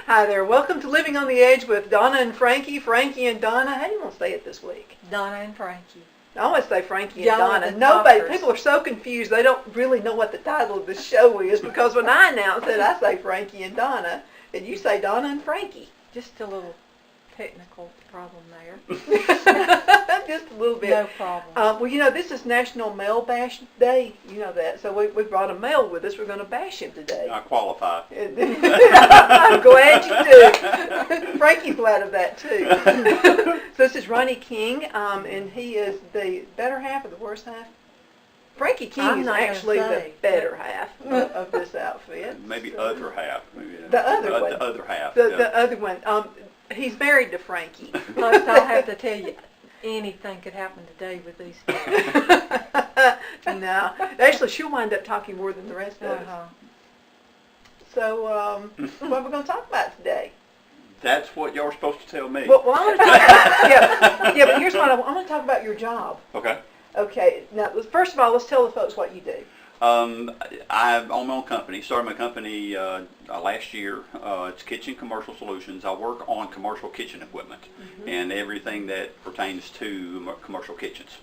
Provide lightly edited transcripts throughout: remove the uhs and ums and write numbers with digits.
Hi there. Welcome to Living on the Edge with Donna and Frankie, Frankie and Donna. How do you want to say it this week? Donna and Frankie. I always say Frankie and Y'all Donna. are the Nobody, talkers. people are so confused. They don't really know what the title of the show is because when I announce it, I say Frankie and Donna, and you say Donna and Frankie. Just a little technical problem there. Just a little bit. No problem. Well, you know, this is National Mail Bash Day. You know that. So we brought a mail with us. We're going to bash him today. I qualify. I'm glad you do. Frankie's glad of that, too. So this is Ronnie King, and he is the better half or the worst half? Frankie King I'm is not gonna actually the say. better half of this outfit. Maybe So- other half. Maybe The other one. The other half. The other one. He's married to Frankie. Plus, I'll have to tell you, anything could happen today with these two. No. Actually, she'll wind up talking more than the rest of us. Uh-huh. So, what are we going to talk about today? That's what y'all were supposed to tell me. Well, I want to talk about, yeah, but here's what I want to talk about your job. Okay. Okay, now, first of all, let's tell the folks what you do. I own my own company. Started my company last year. It's Kitchen Commercial Solutions. I work on commercial kitchen equipment and everything that pertains to commercial kitchens.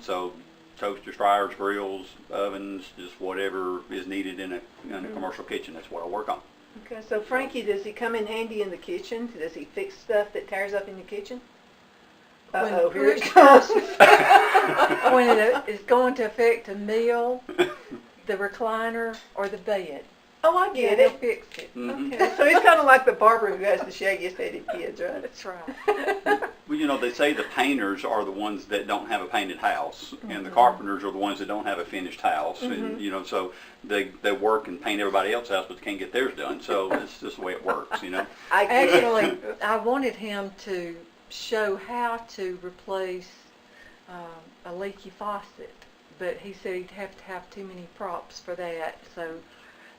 So toasters, fryers, grills, ovens, just whatever is needed in a commercial kitchen. That's what I work on. Okay, so Frankie, does he come in handy in the kitchen? Does he fix stuff that tears up in the kitchen? Uh-oh, here it comes. When it is going to affect a meal, the recliner, or the bed. Oh, I get He'll it. fix it. Okay, so he's kind of like the barber who has the shaggiest headed kids, right? That's right. Well, you know, they say the painters are the ones that don't have a painted house, and the carpenters are the ones that don't have a finished house. And, you know, so they work and paint everybody else's house, but they can't get theirs done. So it's just the way it works, you know. Actually, I wanted him to show how to replace a leaky faucet, but he said he'd have to have too many props for that. So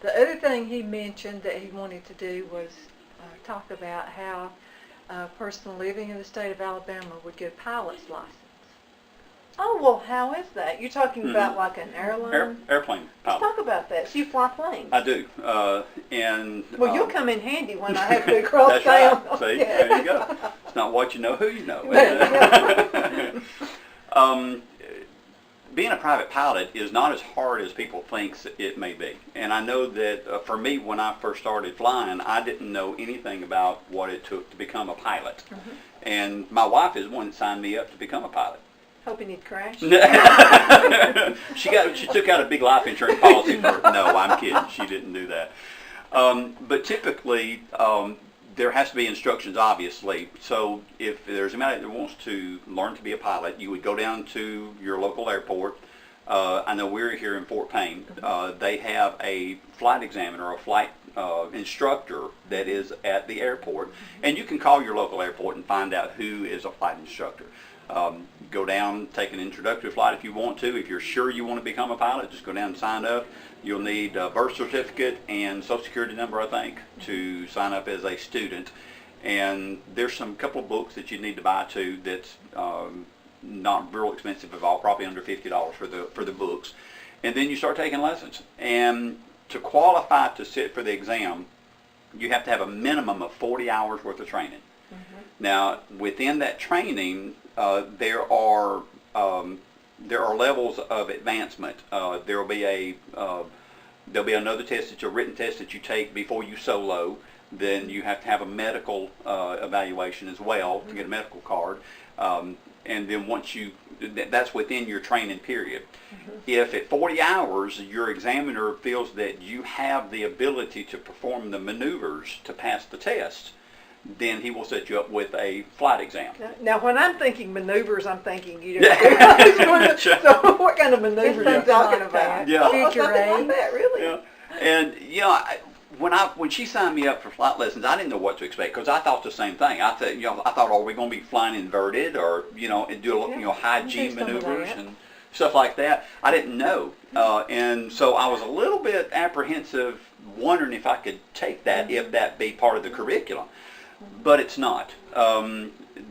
the other thing he mentioned that he wanted to do was talk about how a person living in the state of Alabama would get a pilot's license. Oh, well, how is that? You're talking about like an airline? Airplane Let's pilot. talk about that. So you fly planes. I do. And Well, you'll come in handy when I have to cross that's town. right. See, Yeah. there you go. It's not what you know, who you know. Being a private pilot is not as hard as people think it may be. And I know that for me, when I first started flying, I didn't know anything about what it took to become a pilot. And my wife is the one that signed me up to become a pilot. Hoping he'd crash. She took out a big life insurance policy for, no, I'm kidding. She didn't do that. But typically, there has to be instructions, obviously. So if there's anybody that wants to learn to be a pilot, you would go down to your local airport. I know we're here in Fort Payne. They have a flight examiner, a flight instructor that is at the airport. And you can call your local airport and find out who is a flight instructor. Go down, take an introductory flight if you want to. If you're sure you want to become a pilot, just go down and sign up. You'll need a birth certificate and social security number, I think, to sign up as a student. And there's some couple of books that you need to buy too that's not real expensive at all, probably under $50 for the books. And then you start taking lessons. And to qualify to sit for the exam, you have to have a minimum of 40 hours worth of training. Now, within that training, there are levels of advancement. There'll be another test. It's a written test that you take before you solo. Then you have to have a medical evaluation as well to get a medical card. And then that's within your training period. If at 40 hours your examiner feels that you have the ability to perform the maneuvers to pass the test, then he will set you up with a flight exam. Now, when I'm thinking maneuvers, I'm thinking you know. So, what kind of maneuvers are you talking about? Yeah. Figure something like that, really. Yeah. And you know, when she signed me up for flight lessons, I didn't know what to expect because I thought the same thing. I thought, are we going to be flying inverted or and do high G maneuvers and stuff like that? I didn't know, and so I was a little bit apprehensive, wondering if I could take that, if that be part of the curriculum. But it's not.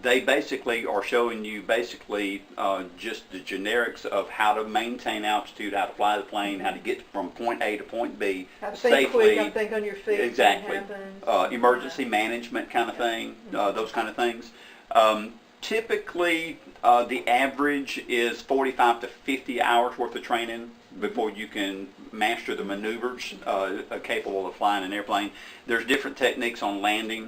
they basically are showing you just the generics of how to maintain altitude, how to fly the plane, how to get from point A to point B How to safely. think quick, how to think on your feet. Exactly. Happens. Emergency management kind of thing, those kind of things. Typically, the average is 45 to 50 hours worth of training before you can master the maneuvers capable of flying an airplane. There's different techniques on landing,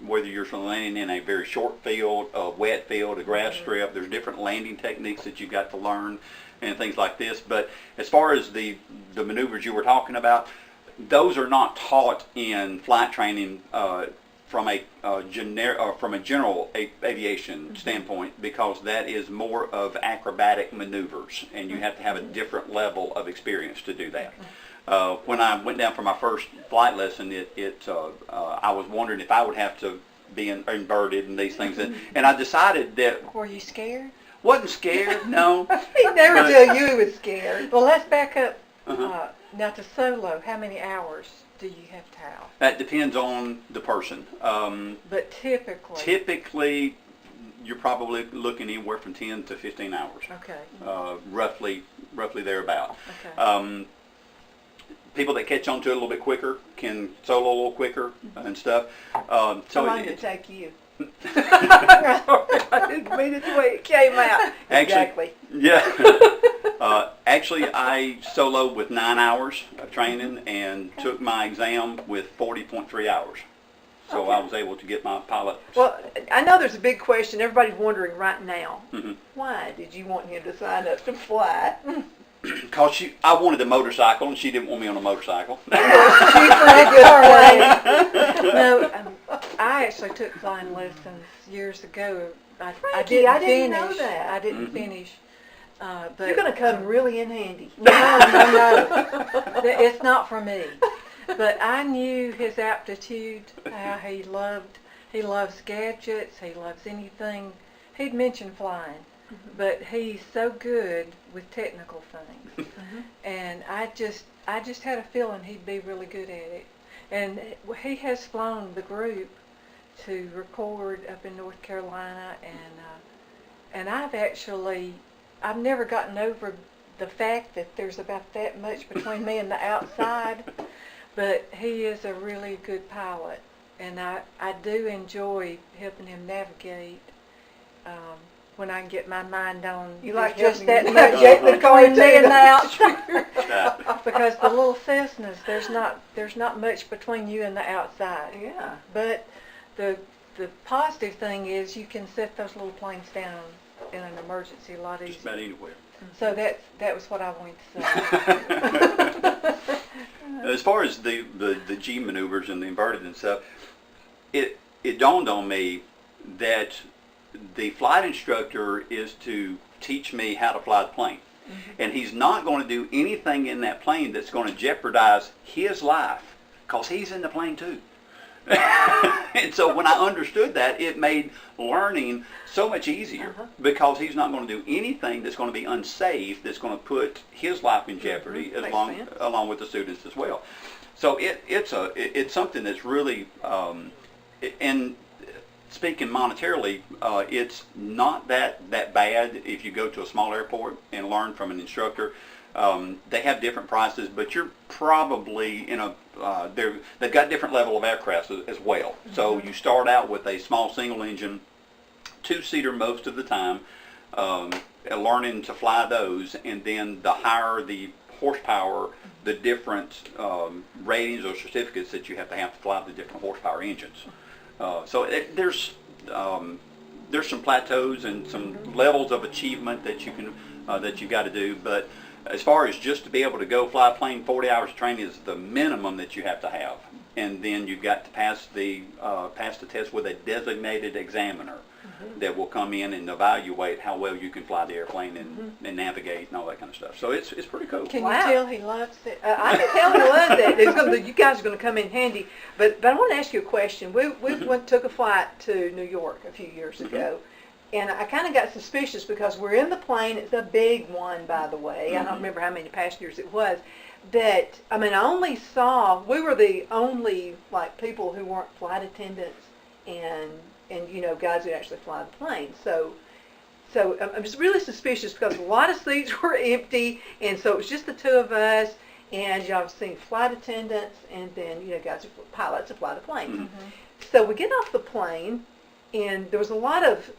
whether you're landing in a very short field, a wet field, a grass strip. There's different landing techniques that you've got to learn and things like this. But as far as the maneuvers you were talking about, those are not taught in flight training from a general aviation standpoint, because that is more of acrobatic maneuvers, and you have to have a different level of experience to do that. When I went down for my first flight lesson, I was wondering if I would have to be inverted and these things, and I decided that. Were you scared? Wasn't scared, no. He'd never tell you he was scared. Well, let's back up. Now to solo, how many hours do you have to have? That depends on the person. But typically? Typically, you're probably looking anywhere from 10 to 15 hours. Okay. Roughly thereabout. Okay. People that catch on to it a little bit quicker can solo a little quicker and stuff. How long did it take you? I didn't mean it the way it came out. Actually, exactly. Yeah. Actually, I soloed with 9 hours of training and took my exam with 40.3 hours. So Okay. I was able to get my pilot. Well, I know there's a big question. Everybody's wondering right now. Mm-hmm. Why did you want him to sign up to fly? Because I wanted a motorcycle, and she didn't want me on a motorcycle. She's pretty good at flying. No, I actually took flying lessons years ago. I Frankie, didn't I didn't finish. know that. I didn't finish. But You're going to come really in handy. No. It's not for me. But I knew his aptitude, how he loves gadgets, he loves anything. He'd mention flying, but he's so good with technical things. And I just had a feeling he'd be really good at it. And he has flown the group to record up in North Carolina, and I've never gotten over the fact that there's about that much between me and the outside. But he is a really good pilot, and I do enjoy helping him navigate when I can get my mind on You like just helping that him much navigate the between me and the car, outside. Because the little Cessnas, there's not much between you and the outside. Yeah. But the positive thing is you can set those little planes down in an emergency a lot easier. Just about anywhere. So that was what I wanted to say. As far as the G maneuvers and the inverted and stuff, it dawned on me that the flight instructor is to teach me how to fly the plane. And he's not going to do anything in that plane that's going to jeopardize his life, because he's in the plane too. And so when I understood that, it made learning so much easier, because he's not going to do anything that's going to be unsafe, that's going to put his life in jeopardy, along with the students as well. So it's something that's really, and speaking monetarily, it's not that bad if you go to a small airport and learn from an instructor. They have different prices, but you're probably in they've got different level of aircraft as well. So you start out with a small single engine, 2-seater most of the time, learning to fly those, and then the higher the horsepower, the different ratings or certificates that you have to fly the different horsepower engines. So there's some plateaus and some levels of achievement that you can that you've got to do, but as far as just to be able to go fly a plane, 40 hours of training is the minimum that you have to have, and then you've got to pass the test with a designated examiner that will come in and evaluate how well you can fly the airplane and navigate and all that kind of stuff. So it's pretty cool. Can you tell he loves it? I can tell he loves it. You guys are going to come in handy. But I want to ask you a question. We took a flight to New York a few years ago. And I kind of got suspicious because we're in the plane. It's a big one, by the way. I don't remember how many passengers it was. We were the only people who weren't flight attendants and and guys who actually fly the plane. So I'm just really suspicious because a lot of seats were empty, and so it was just the two of us, and I was seeing flight attendants, and then guys, pilots who fly the planes. Mm-hmm. So we get off the plane, and there was a lot of,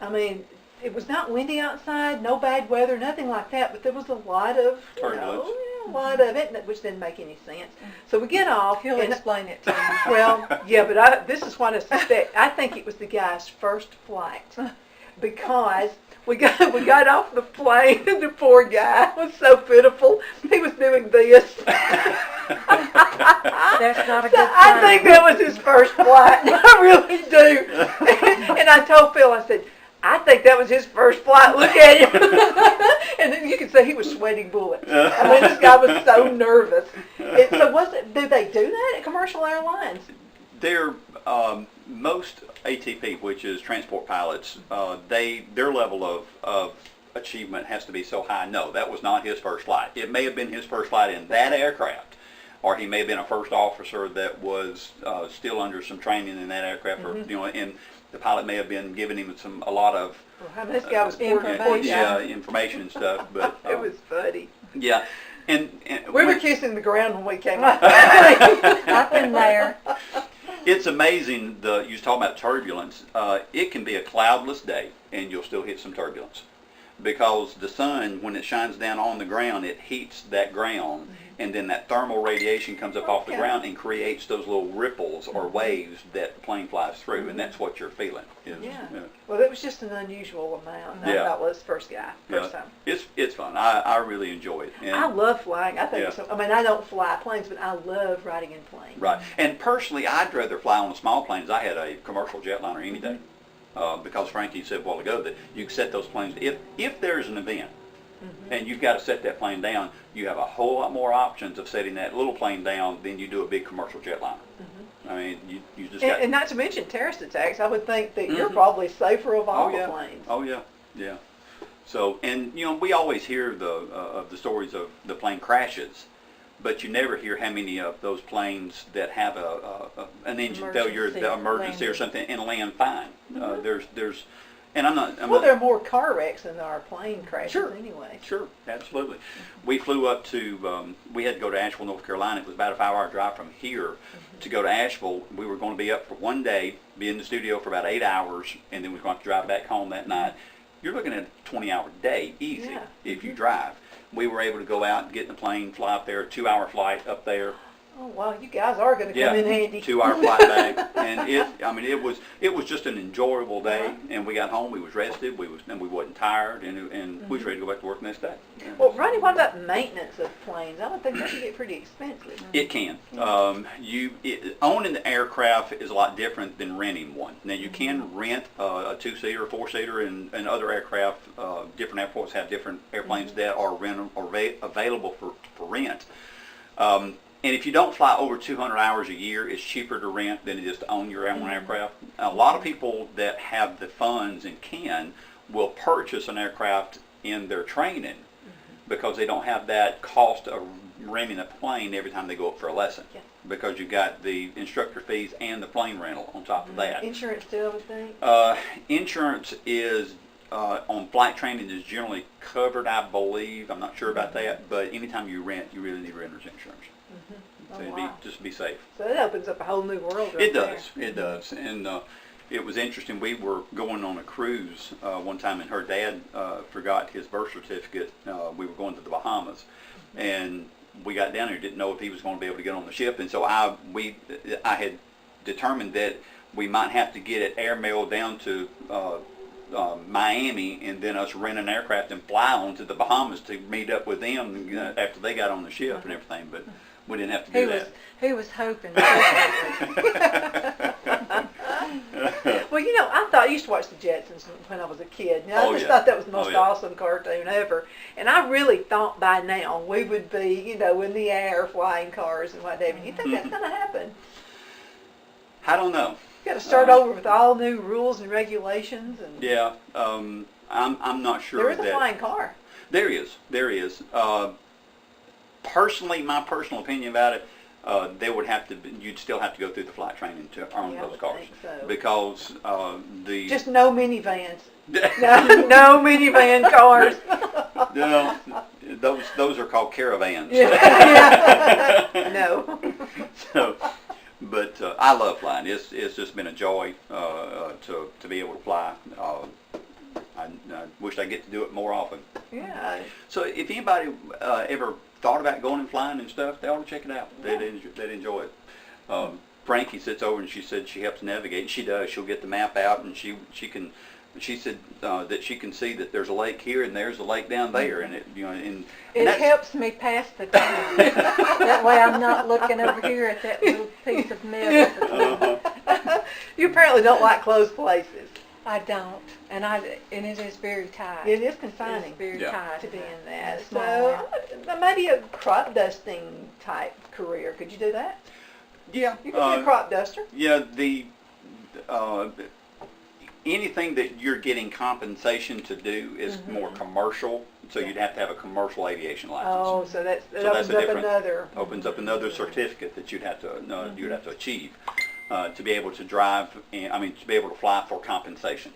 it was not windy outside, no bad weather, nothing like that, but there was a lot of turbulence. A lot of it, which didn't make any sense. So we get off. He'll explain it to you. Well, yeah, but this is what I suspect. I think it was the guy's first flight, because we got off the plane, and the poor guy was so pitiful. He was doing this. That's not a good sign. I think that was his first flight. I really do. And I told Phil, I said, I think that was his first flight. Look at him. And then you could say he was sweating bullets. This guy was so nervous. So do they do that at commercial airlines? They're most ATP, which is transport pilots, their level of achievement has to be so high. No, that was not his first flight. It may have been his first flight in that aircraft, or he may have been a first officer that was still under some training in that aircraft, or and the pilot may have been giving him a lot of this guy was information and stuff. But it was funny. Yeah. And we were kissing the ground when we came up. I've been there. It's amazing, you was talking about turbulence. It can be a cloudless day and you'll still hit some turbulence. Because the sun, when it shines down on the ground, it heats that ground, and then that thermal radiation comes up off the ground and creates those little ripples or waves that the plane flies through, and that's what you're feeling. Well, it was just an unusual amount. I thought was first time. It's fun. I really enjoy it. And I love flying. I think I don't fly planes, but I love riding in planes. Right. And personally, I'd rather fly on a small planes. I had a commercial jetliner any day. Because Frankie said a while ago that you can set those planes, if there's an event and you've got to set that plane down, you have a whole lot more options of setting that little plane down than you do a big commercial jetliner. You just got... And not to mention terrorist attacks, I would think that you're probably safer of all the planes. Oh, yeah. So, and, we always hear of the stories of the plane crashes, but you never hear how many of those planes that have an engine failure, the emergency or something, and land fine. There's, and I'm not. There are more car wrecks than there are plane crashes anyway. Sure, absolutely. We flew up to, we had to go to Asheville, North Carolina. It was about a 5-hour drive from here to go to Asheville. We were going to be up for one day, be in the studio for about 8 hours, and then we were going to drive back home that night. You're looking at a 20-hour day, easy, if you drive. We were able to go out and get in the plane, fly up there, a 2-hour flight up there. Oh wow, you guys are going to come in handy. 2-hour flight back, and it was just an enjoyable day. And we got home, we was rested, we wasn't tired, and we was ready to go back to work the next day. Well, Ronnie, what about maintenance of planes? I would think that could get pretty expensive. It can. Owning the aircraft is a lot different than renting one. Now you can rent a 2-seater, 4-seater, and other aircraft. Different airports have different airplanes that are available for rent. And if you don't fly over 200 hours a year, it's cheaper to rent than it is to own your own aircraft. A lot of people that have the funds and will purchase an aircraft in their training because they don't have that cost of renting a plane every time they go up for a lesson. Because you got the instructor fees and the plane rental on top of that. Insurance too, I would think? Insurance is, on flight training, is generally covered, I believe. I'm not sure about that, but anytime you rent, you really need renter's insurance. So just be safe. So it opens up a whole new world right It does. And it was interesting. We were going on a cruise one time, and her dad forgot his birth certificate. We were going to the Bahamas, and we got down there, didn't know if he was going to be able to get on the ship, and so I had determined that we might have to get it airmailed down to Miami, and then us rent an aircraft and fly on to the Bahamas to meet up with them after they got on the ship and everything, but we didn't have to do that. He was hoping. Well, I used to watch the Jetsons when I was a kid. I just thought that was the most awesome cartoon ever. And I really thought by now we would be, in the air flying cars and whatever. You think that's going to happen? I don't know. You got to start over with all new rules and regulations. And I'm not sure. There is a flying car. There is. Personally, my personal opinion about it, they would have to. You'd still have to go through the flight training to earn Yeah, I those would cars think so. because the Just no minivans. No minivan cars. no, those are called caravans. Yeah. No. So, but I love flying. It's just been a joy to be able to fly. I wish I get to do it more often. Yeah. So if anybody ever thought about going and flying and stuff, they ought to check it out. Yeah. They'd enjoy it. Frankie sits over and she said she helps navigate. She does. She'll get the map out and she can. She said that she can see that there's a lake here and there's a lake down there, and it helps me pass the time. That way I'm not looking over here at that little piece of metal. You apparently don't like closed places. I don't, and it is very tight. It is confining It's very Yeah. tight to be in that. Small So maybe a crop dusting type career. Could you do that? Yeah. You could be a crop duster. Yeah. Anything that you're getting compensation to do is more commercial, so you'd have to have a commercial aviation license. Oh, so that So opens that's a up different- another. Opens up another certificate that you'd have to achieve to be able to drive. To be able to fly for compensation.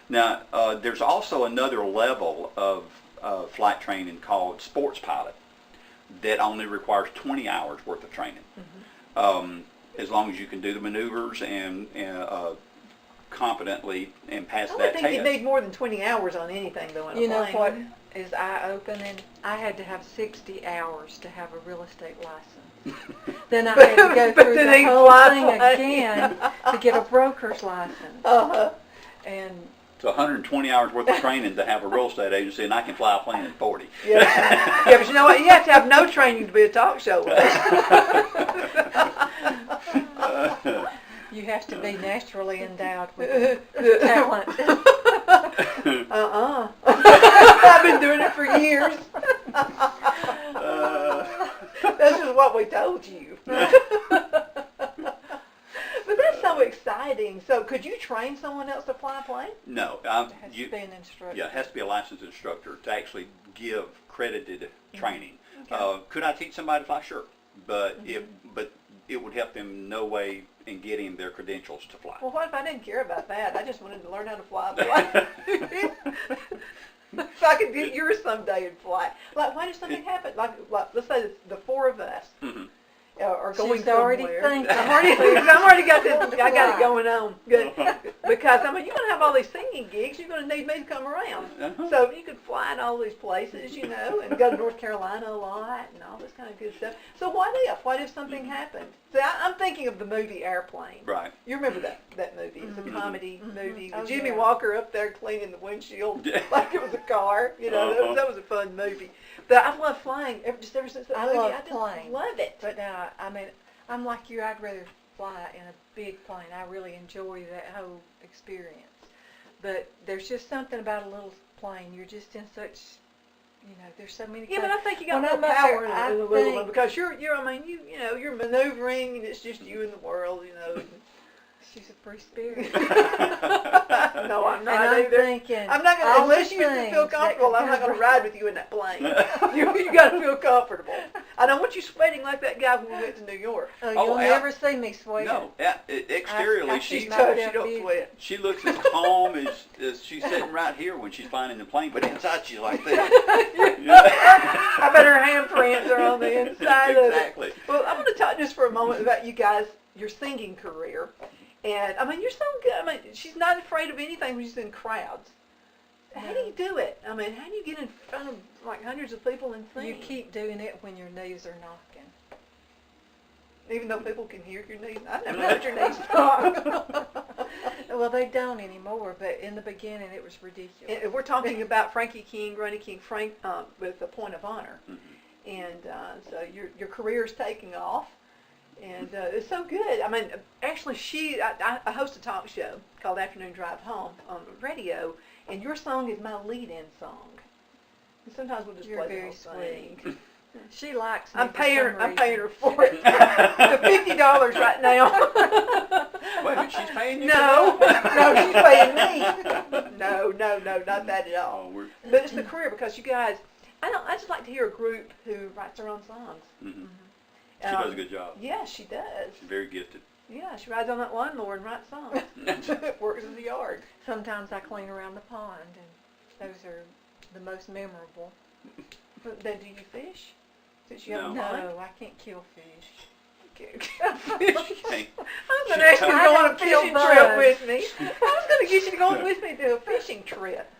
Now, there's also another level of flight training called sports pilot that only requires 20 hours worth of training. As long as you can do the maneuvers and competently and pass I that would think you test. need more than 20 hours on anything though in a You know plane. what is eye-opening? I had to have 60 hours to have a real estate license. Then I had to go But through then the they whole fly thing plane. again to get a broker's license. Uh-huh. And It's 120 hours worth of training to have a real estate agency, and I can fly a plane in 40. Yeah. Yeah, but you know what? You have to have no training to be a talk show host. you have to be naturally endowed with talent. I've been doing it for years. This is what we told you. But that's so exciting. So could you train someone else to fly a plane? No, It has to be an instructor. yeah, it has to be a licensed instructor to actually give credited training. Okay. Could I teach somebody to fly? Sure, but it would help them in no way in getting their credentials to fly. Well, what if I didn't care about that? I just wanted to learn how to fly a plane. So I could get yours someday and fly. Like, why does something happen? Like let's say the four of us are going She's already somewhere. thinking. I'm already got this. I got it going on. Good. Because you're going to have all these singing gigs. You're going to need me to come around. So you could fly to all these places, and go to North Carolina a lot and all this kind of good stuff. So what if something happened? See, I'm thinking of the movie Airplane. Right. You remember that movie? It's a comedy movie with Oh, Jimmy yeah. Walker up there cleaning the windshield Yeah. like it was a car. That was a fun movie. But I've loved flying ever since that I movie. love I just planes. love it. But now, I'm like you. I'd rather fly in a big plane. I really enjoy that whole experience. But there's just something about a little plane. You're just in such, there's so many. Yeah, but I think you got When more I'm up power there, in I a little one think- because you're maneuvering and it's just you and the world. She's a free spirit. No, I'm And not I'm either. thinking, I'm not going all to, unless the you feel things that comfortable, can I'm not going to cover- ride with you in that plane. You got to feel comfortable. I don't want you sweating like that guy when we went to New York. Oh, you'll yeah. never see me sweating. No, exteriorly I she keep Touch, myself you don't busy. sweat. she looks as calm as she's sitting right here when she's flying in the plane, but inside she's like this. I bet her handprints are on the inside of it. Exactly. Well, I want to talk just for a moment about you guys, your singing career. And, you're so good. She's not afraid of anything when she's in crowds. How do you do it? How do you get in front of, hundreds of people and sing? You keep doing it when your knees are knocking. Even though people can hear your knees. I've never heard your knees knock. Well, they don't anymore, but in the beginning it was ridiculous. And we're talking about Frankie King, Ronnie King, Frank, with a point of honor. And so your career's taking off. And it's so good. Actually, I host a talk show called Afternoon Drive Home on the radio, and your song is my lead-in song. And sometimes we'll just You're play the very whole thing. sweet. She likes me. I'm paying for her for it. The $50 right now. Wait a minute, she's paying you? No, she's paying me. No, not that at all. Oh, But it's the career because you guys, I just like to hear a group who writes their own songs. She does a good job. Yeah, she does. She's very gifted. Yeah, she rides on that lawnmower and writes songs. Works in the yard. Sometimes I clean around the pond, and those are the most memorable. But then do you fish? Since you have a No. pond? No, I can't kill fish. Okay. I'm going to ask you to I go on a don't feel fishing bad. trip with me. I was going to get you to go with me to a fishing trip.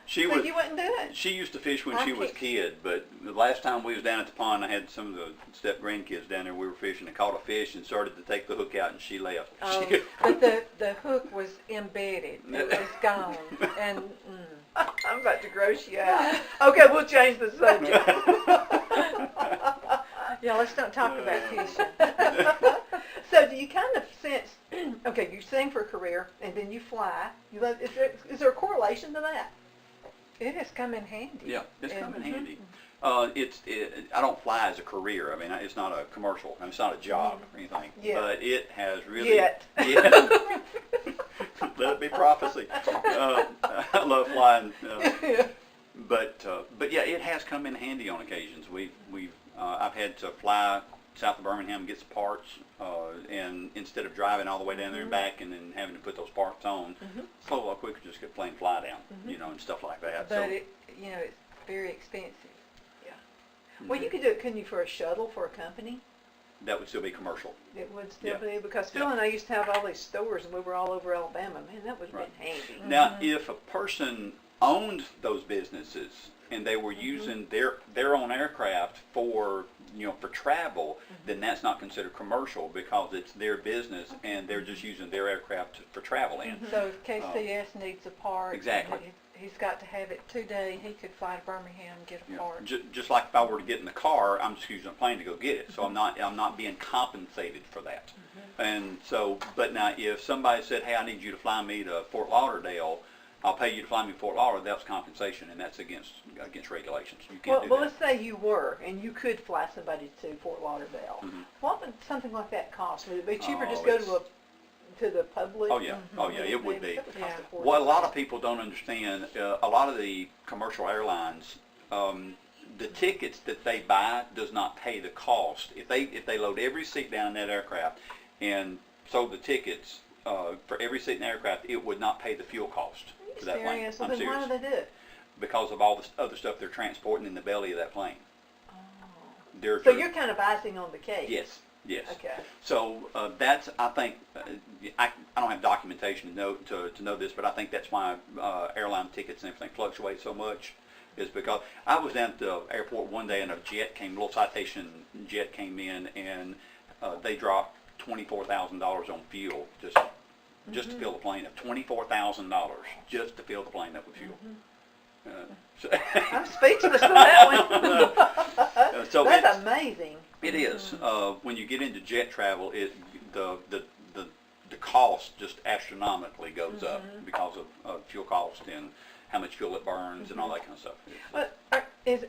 She So was. you wouldn't do it? She used to fish when I she was a can't- kid, but the last time we was down at the pond, I had some of the step grandkids down there. We were fishing and caught a fish and started to take the hook out, and she left. Oh, She- but the hook was embedded. It was gone. And I'm about to gross you out. Okay, we'll change the subject. yeah, let's not talk about fishing. So do you kind of sense, okay, you sing for a career, and then you fly. Is there a correlation to that? It has come in handy. Yeah, it's come in Mhm. handy. I don't fly as a career. I mean, it's not a commercial. I mean, it's not a job or anything. Yeah. But it has really. Yet. Yeah. Let it be prophecy. I love flying. But yeah, it has come in handy on occasions. I've had to fly south of Birmingham and get some parts, and instead of driving all the way down there and back and then having to put those parts on, it's a lot quicker just get plane fly down, and stuff like that. But it's very expensive. Well, you could do it, couldn't you, for a shuttle for a company? That would still be commercial. It would still Yeah. be, because Phil Yeah. and I used to have all these stores, and we were all over Alabama. Man, that would have Right. been handy. Now, if a person owned those businesses and they were using their own aircraft for travel, then that's not considered commercial because it's their business and they're just using their aircraft for travel in. So if KCS needs a part, Exactly. he's got to have it today. He could fly to Birmingham and get a part. Just like if I were to get in the car, I'm just using a plane to go get it. So I'm not being compensated for that. And so, but now if somebody said, hey, I need you to fly me to Fort Lauderdale, I'll pay you to fly me to Fort Lauderdale, that's compensation, and that's against regulations. You can't do Well, that. let's say you were, and you could fly somebody to Fort Lauderdale. What would something like that cost? Would it be cheaper just go to the public? Oh yeah, it would be. That would cost a fortune. What a lot of people don't understand, a lot of the commercial airlines, the tickets that they buy does not pay the cost. If they load every seat down in that aircraft and sold the tickets for every seat in the aircraft, it would not pay the fuel cost to that plane. Serious? Well, I'm then why serious. do they do it? Because of all the other stuff they're transporting in the belly of that plane. So you're kind of icing on the cake. Yes. Okay. So that's, I think, I don't have documentation to know this, but I think that's why airline tickets and everything fluctuate so much, is because I was down at the airport one day and a little citation jet came in, and they dropped $24,000 on fuel just to fill the plane up. $24,000 just to fill the plane up with fuel. I'm speechless on that one. So That's amazing. It is. When you get into jet travel, the cost just astronomically goes up because of fuel cost and how much fuel it burns and all that kind of stuff. But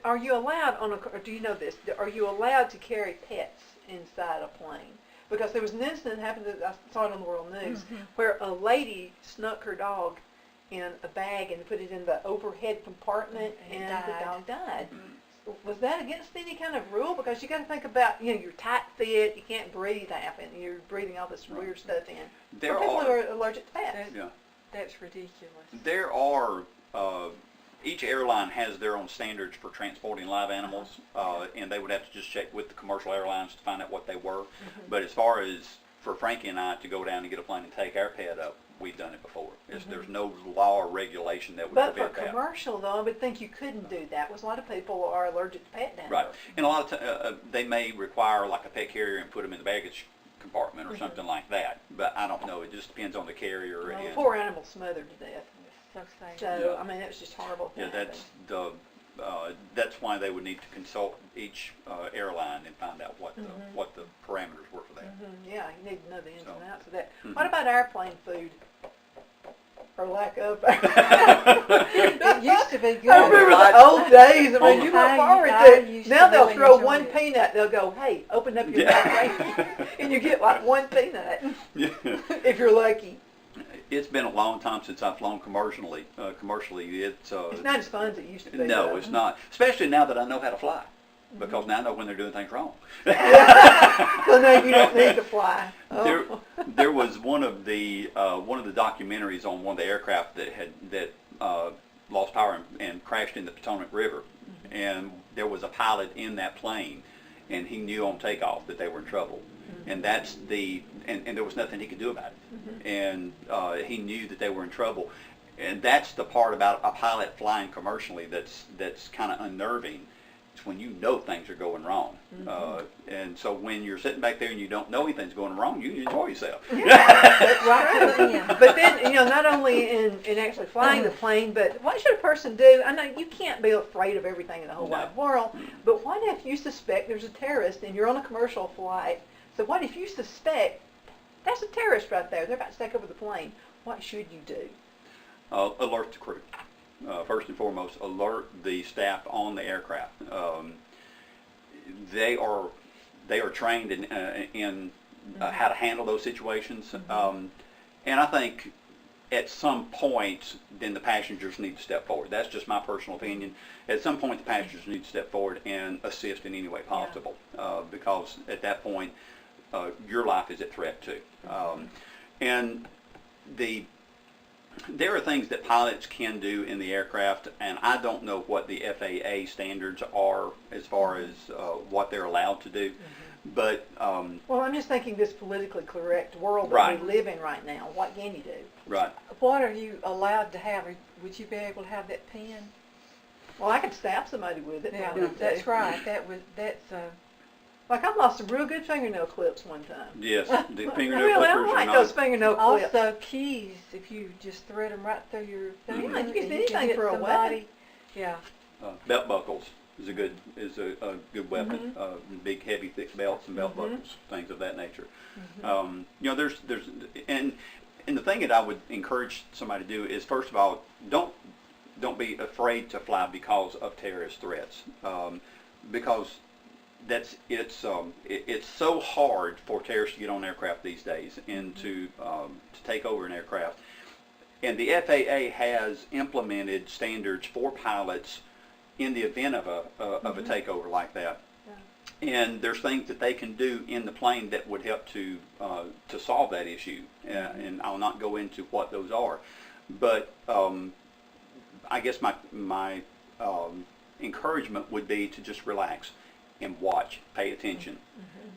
are you allowed or do you know this? Are you allowed to carry pets inside a plane? Because there was an incident that happened, I saw it on the World News, where a lady snuck her dog in a bag and put it in the overhead compartment, and the dog died. Was that against any kind of rule? Because you got to think about, you're tight fit, you can't breathe half, and you're breathing all this weird stuff in. There people are, who are allergic to pets. That's ridiculous. There are. Each airline has their own standards for transporting live animals, and they would have to just check with the commercial airlines to find out what they were. But as far as for Frankie and I to go down and get a plane and take our pet up, we've done it before. There's no law or regulation that would But prevent for that. commercial, though, I would think you couldn't do that. Because a lot of people are allergic to pet dander. Right, and a lot of times they may require like a pet carrier and put them in the baggage compartment or something like that. But I don't know. It just depends on the carrier. Well, and poor animal smothered to death. So sad. So, I mean, it was just horrible. Yeah, that's why they would need to consult each airline and find out what the parameters were for that. Yeah, you need to know the ins and outs of that. Mhm. What about airplane food? Or lack of. It used to be good. I remember the old days. I mean, you look forward to I it. used Now to they'll really throw enjoy one it. peanut. They'll go, hey, open up your Yeah. mouth, and you get like one peanut Yeah. if you're lucky. It's been a long time since I've flown commercially. It's It's not as fun as it used to be. no, though. it's not. Especially now that I know how to fly. because now I know when they're doing things wrong. So now you don't need to fly. Oh. There was one of the documentaries on one of the aircraft that lost power and crashed in the Potomac River, and there was a pilot in that plane, and he knew on takeoff that they were in trouble, and that's and there was nothing he could do about it, and he knew that they were in trouble, and that's the part about a pilot flying commercially that's kind of unnerving. It's when you know things are going wrong, and so when you're sitting back there and you don't know anything's going wrong, you enjoy yourself. That's right. But then, not only in actually flying the plane, but what should a person do? I know you can't be afraid of everything in the whole wide world, but what if you suspect there's a terrorist and you're on a commercial flight? So what if you suspect that's a terrorist right there? They're about to take over the plane. What should you do? Alert the crew. First and foremost, alert the staff on the aircraft. They are trained in how to handle those situations, and I think at some point, then the passengers need to step forward. That's just my personal opinion. At some point, the passengers need to step forward and assist in any way possible, because at that point, your life is at threat too. And there are things that pilots can do in the aircraft, and I don't know what the FAA standards are as far as what they're allowed to do. But well, I'm just thinking this politically correct world that we live in right now. What can you do? Right. What are you allowed to have? Would you be able to have that pen? Well, I could stab somebody with it. Yeah, that's right. That's. Like I lost some real good fingernail clips one time. Yes, the fingernail really, clippers I don't like are those not. fingernail clips. Also, keys. If you just thread them right through your finger, Yeah, you can use and anything hit for a somebody. weapon. Yeah. Belt buckles is a good weapon. Big, heavy, thick belts and belt buckles, things of that nature. There's and the thing that I would encourage somebody to do is, first of all, don't be afraid to fly because of terrorist threats, because it's so hard for terrorists to get on aircraft these days and to take over an aircraft. And the FAA has implemented standards for pilots in the event of a takeover like that. And there's things that they can do in the plane that would help to solve that issue. And I'll not go into what those are, but I guess my encouragement would be to just relax and watch, pay attention,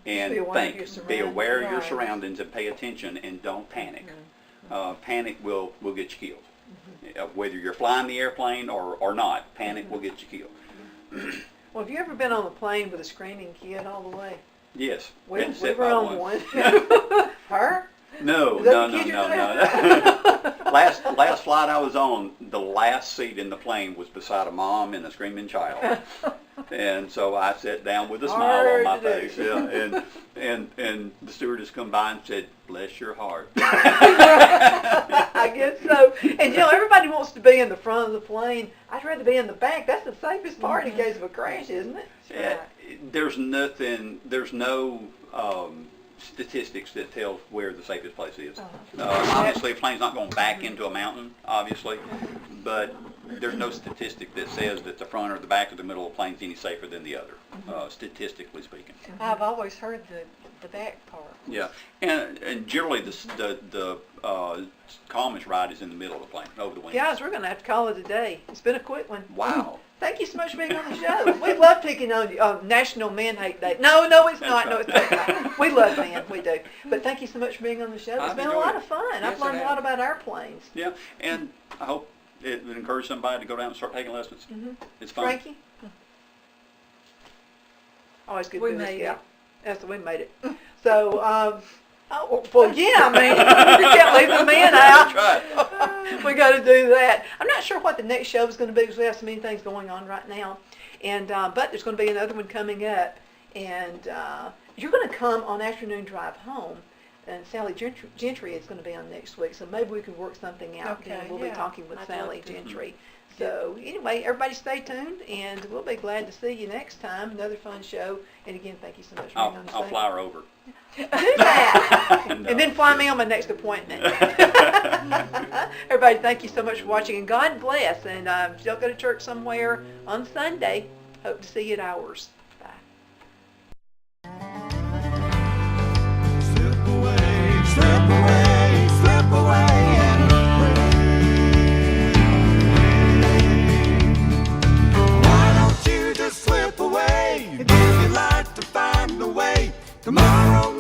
and think. Be aware of your surroundings and pay attention, and don't panic. Panic will get you killed. Whether you're flying the airplane or not, panic will get you killed. Well, have you ever been on a plane with a screaming kid all the way? Yes. We were on one. Her? No. Last flight I was on, the last seat in the plane was beside a mom and a screaming child. And so I sat down with a smile on my face. Yeah, and the stewardess come by and said, "Bless your heart." I guess so. And everybody wants to be in the front of the plane. I'd rather be in the back. That's the safest part in case of a crash, isn't it? Yeah, there's no statistics that tell where the safest place is. Obviously, a plane's not going back into a mountain, obviously, but there's no statistic that says that the front or the back or the middle of the plane's any safer than the other, statistically speaking. I've always heard the back part. Yeah, and generally the calmest ride is in the middle of the plane, over the window. Guys, we're going to have to call it a day. It's been a quick one. Wow. Thank you so much for being on the show. We love picking on National Men Hate Day. No, it's not. No, it's not. We love men. We do. But thank you so much for being on the show. It's been a lot of fun. I've learned a lot about airplanes. Yeah, and I hope it would encourage somebody to go down and start taking lessons. It's fun. Frankie? Always good to be with you. Yes, we made it. So, well, yeah, I mean, you can't leave the men out. That's right. We got to do that. I'm not sure what the next show is going to be because we have so many things going on right now. And but there's going to be another one coming up. And you're going to come on Afternoon Drive Home. And Sally Gentry is going to be on next week. So maybe we can work something out. Okay, and we'll be talking with Sally Gentry. So anyway, everybody stay tuned, and we'll be glad to see you next time. Another fun show. And again, thank you so much for being on the show. I'll fly her over. Do that. No. And then fly me on my next appointment. Everybody, thank you so much for watching, and God bless. And if you'll go to church somewhere on Sunday, hope to see you at ours. Bye. Tomorrow